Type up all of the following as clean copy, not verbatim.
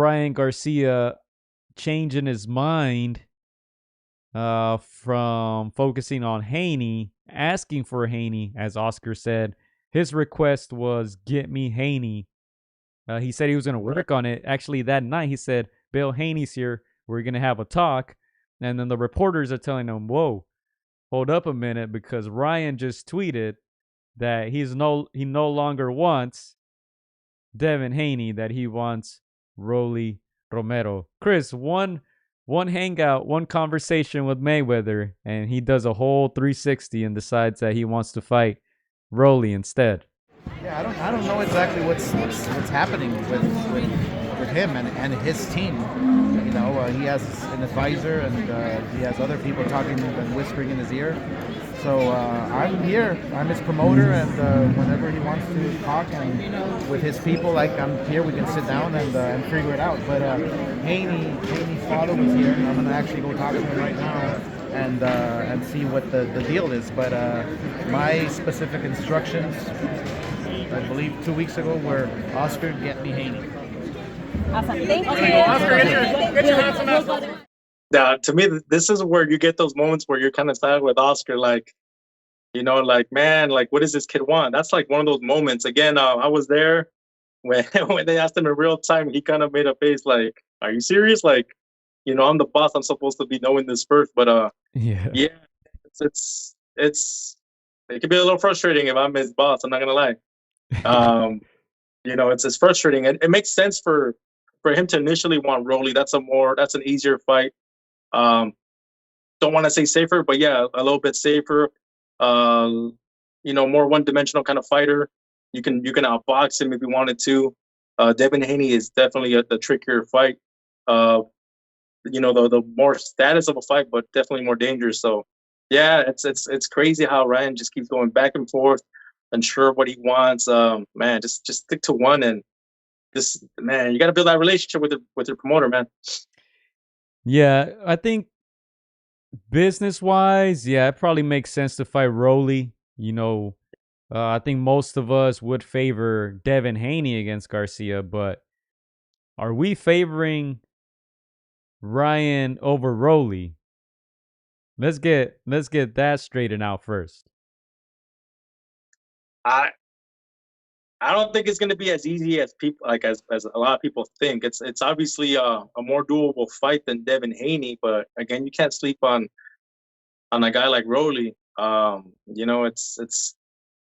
Ryan Garcia changing his mind from focusing on Haney, asking for Haney, as Oscar said. His request was, get me Haney. He said he was going to work on it. Actually, that night, he said, Bill Haney's here. We're going to have a talk. And then the reporters are telling him, whoa, hold up a minute, because Ryan just tweeted that he no longer wants Devin Haney, that he wants Rolly Romero. Chris, one hangout, one conversation with Mayweather, and he does a whole 360 and decides that he wants to fight Rolly instead. Yeah, I don't know exactly what's happening with him and his team. You know, he has an advisor and he has other people talking and whispering in his ear. So I'm here. I'm his promoter, and whenever he wants to talk and with his people, like I'm here, we can sit down and figure it out. But Haney's father was here. I'm gonna actually go talk to him right now and see what the deal is. But my specific instructions, I believe 2 weeks ago, were Oscar, get me Haney. Awesome. Thank you. Oscar, get your Now, to me, this is where you get those moments where you're kind of sad with Oscar, like, you know, like, man, like, what does this kid want? That's like one of those moments. Again, I was there when when they asked him in real time. He kind of made a face like, "Are you serious?" Like, you know, I'm the boss. I'm supposed to be knowing this first. But Yeah, it's it can be a little frustrating if I'm his boss. I'm not gonna lie. You know, it's frustrating. It makes sense for him to initially want Rolly. That's an easier fight. Don't want to say safer, but yeah, a little bit safer. You know, more one-dimensional kind of fighter. You can outbox him if you wanted to. Devin Haney is definitely the trickier fight. You know, the more status of a fight, but definitely more dangerous. So, yeah, it's crazy how Ryan just keeps going back and forth, unsure what he wants. Man, just stick to one, and this man, you got to build that relationship with your promoter, man. yeah. I think business-wise, yeah, it probably makes sense to fight Rolly. You know, I think most of us would favor Devin Haney against Garcia, but are we favoring Ryan over Rolly? Let's get that straightened out first. I I don't think it's going to be as easy as people as a lot of people think. It's obviously a more doable fight than Devin Haney, but again, you can't sleep on a guy like Rolly. You know, it's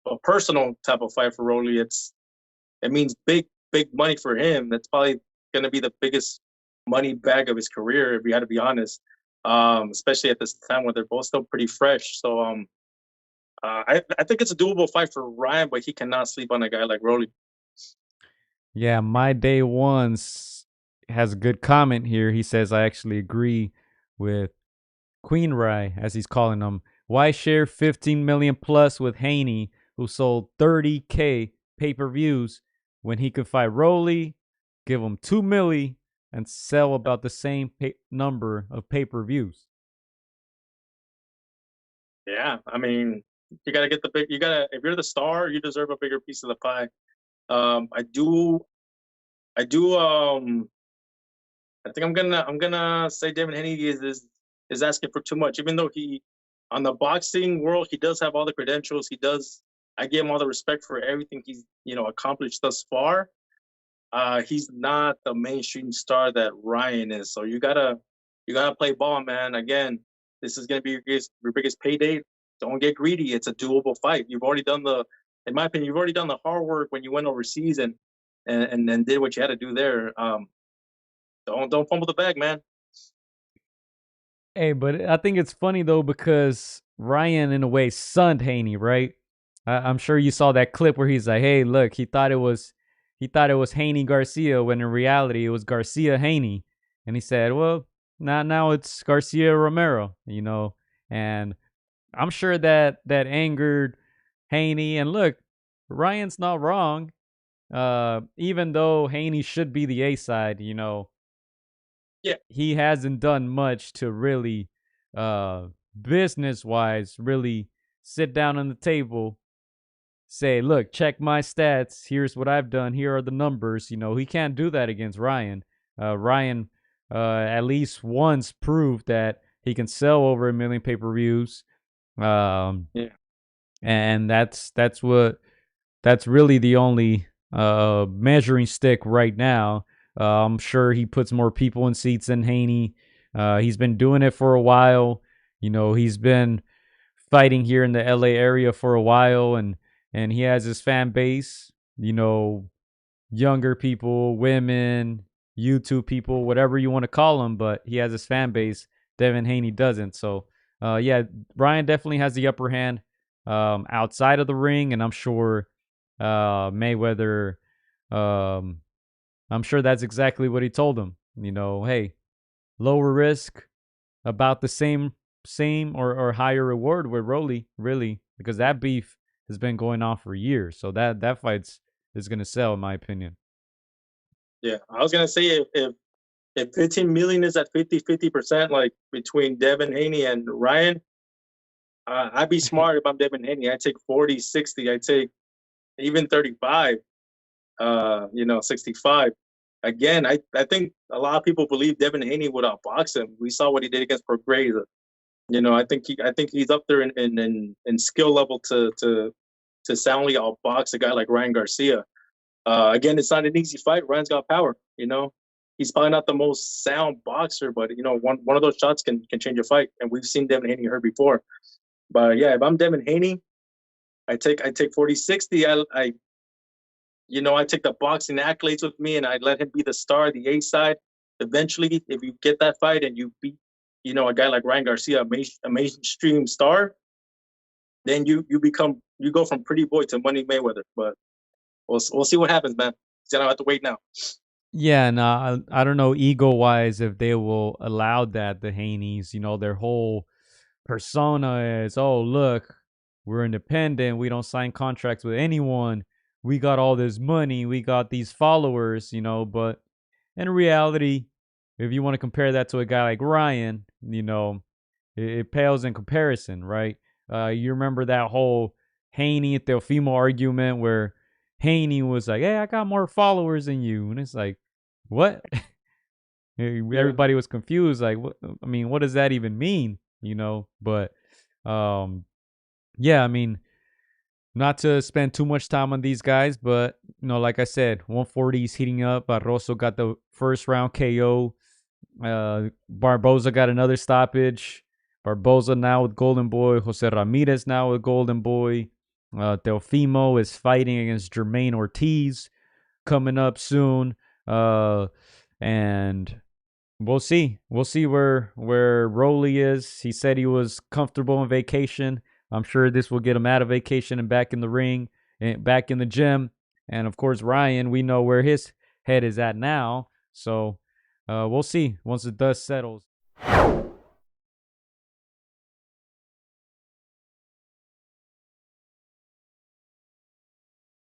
a personal type of fight for Rolly. It means big money for him. That's probably going to be the biggest money bag of his career, if we had to be honest. Especially at this time when they're both still pretty fresh. So I think it's a doable fight for Ryan, but he cannot sleep on a guy like Rolly. Yeah, my day ones has a good comment here. He says, I actually agree with Queen Rye, as he's calling him. Why share 15 million plus with Haney, who sold 30K pay-per-views, when he could fight Rolly, give him 2 milli, and sell about the same number of pay-per-views? Yeah, I mean, you gotta get the big. You gotta, if you're the star, you deserve a bigger piece of the pie. I do. I do. I think I'm gonna say Devin Haney is asking for too much, even though he, on the boxing world, he does have all the credentials. He does. I give him all the respect for everything he's accomplished thus far. He's not the mainstream star that Ryan is. So you gotta play ball, man. Again, this is gonna be your biggest payday. Don't get greedy. It's a doable fight. You've already done in my opinion, you've already done the hard work when you went overseas and then did what you had to do there. Don't fumble the bag, man. Hey, but I think it's funny, though, because Ryan, in a way, sunned Haney, right? I'm sure you saw that clip where he's like, hey, look, he thought it was Haney Garcia, when in reality it was Garcia Haney. And he said, well, now it's Garcia Romero, and I'm sure that angered Haney. And look, Ryan's not wrong. Even though Haney should be the A side, Yeah, he hasn't done much to really, business wise, really sit down on the table, say, look, check my stats. Here's what I've done. Here are the numbers. He can't do that against Ryan. Ryan at least once proved that he can sell over 1 million pay-per-views. Yeah. And that's really the only measuring stick right now. I'm sure he puts more people in seats than Haney. He's been doing it for a while. He's been fighting here in the LA area for a while, and he has his fan base. Younger people, women, YouTube people, whatever you want to call him, but he has his fan base. Devin Haney doesn't. So, yeah, Ryan definitely has the upper hand outside of the ring, and I'm sure Mayweather, um, I'm sure that's exactly what he told him. Hey, lower risk, about the same or higher reward with Rolly, really, because that beef has been going on for years. So that fight's is gonna sell, in my opinion. Yeah, I was gonna say if 15 million is at 50-50%, like between Devin Haney and Ryan, I'd be smart if I'm Devin Haney. I'd take 40, 60. I'd take even 35. 65. Again, I think a lot of people believe Devin Haney would outbox him. We saw what he did against Prograis. I think he's up there in skill level to soundly outbox a guy like Ryan Garcia. Again, it's not an easy fight. Ryan's got power. He's probably not the most sound boxer, but one of those shots can change a fight, and we've seen Devin Haney hurt before. But yeah, if I'm Devin Haney, I take 40-60. I take the boxing accolades with me, and I let him be the star, the A side. Eventually, if you get that fight and you beat, a guy like Ryan Garcia, a mainstream star, then you go from pretty boy to Money Mayweather. But we'll see what happens, man. I don't have to wait now. Yeah, no, I don't know ego wise if they will allow that. The Haneys, their whole persona is, oh look, we're independent, we don't sign contracts with anyone, we got all this money, we got these followers, but in reality, if you want to compare that to a guy like Ryan, it pales in comparison, right? You remember that whole Haney and Teofimo argument where Haney was like, hey, I got more followers than you, and it's like, what? Everybody was confused, like, what? I mean, what does that even mean? But yeah, I mean, not to spend too much time on these guys, but like I said, 140 is heating up. Barroso got the first round KO. Barboza got another stoppage. Barboza now with Golden Boy. Jose Ramirez now with Golden Boy. Teofimo is fighting against Jermaine Ortiz coming up soon. And we'll see. We'll see where Rolly is. He said he was comfortable on vacation. I'm sure this will get him out of vacation and back in the ring and back in the gym. And of course, Ryan, we know where his head is at now. So we'll see once the dust settles.